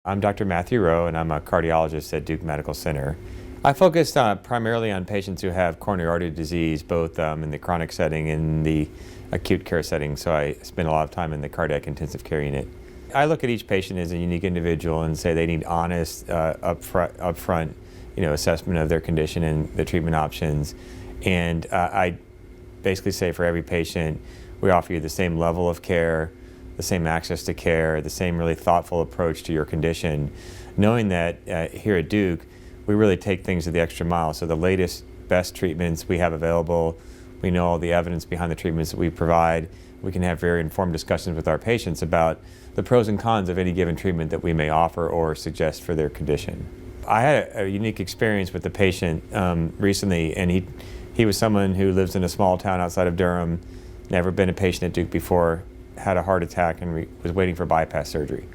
I'm Dr. Matthew Rowe, and I'm a cardiologist at Duke Medical Center. I focused primarily on patients who have coronary artery disease, both in the chronic setting and the acute care setting, so I spend a lot of time in the cardiac intensive care unit. I look at each patient as a unique individual and say they need honest, upfront assessment of their condition and the treatment options. And I basically say for every patient, we offer you the same level of care, the same access to care, the same really thoughtful approach to your condition, knowing that here at Duke, we really take things to the extra mile. So the latest, best treatments we have available, we know all the evidence behind the treatments that we provide. We can have very informed discussions with our patients about the pros and cons of any given treatment that we may offer or suggest for their condition. I had a unique experience with the patient recently, and he was someone who lives in a small town outside of Durham, never been a patient at Duke before, had a heart attack and was waiting for bypass surgery.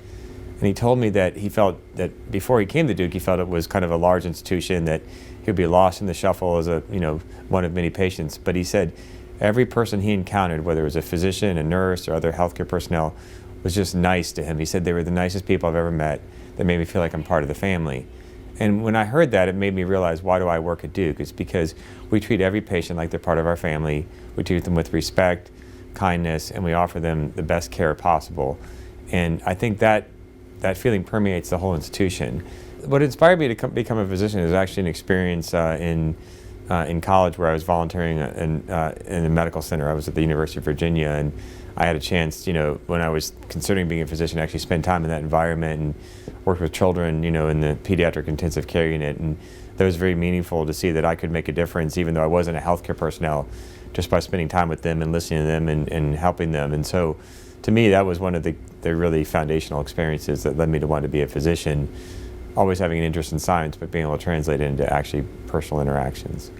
And he told me that he felt that before he came to Duke, he felt it was kind of a large institution, that he would be lost in the shuffle as one of many patients. But he said every person he encountered, whether it was a physician, a nurse, or other healthcare personnel, was just nice to him. He said they were the nicest people I've ever met. That made me feel like I'm part of the family. And when I heard that, it made me realize, why do I work at Duke? It's because we treat every patient like they're part of our family. We treat them with respect, kindness, and we offer them the best care possible. And I think that feeling permeates the whole institution. What inspired me to become a physician is actually an experience in college where I was volunteering in a medical center. I was at the University of Virginia, and I had a chance, when I was considering being a physician, to actually spend time in that environment and work with children, in the pediatric intensive care unit. And that was very meaningful to see that I could make a difference, even though I wasn't a healthcare personnel, just by spending time with them and listening to them and helping them. And so, to me, that was one of the really foundational experiences that led me to want to be a physician, always having an interest in science, but being able to translate it into actually personal interactions.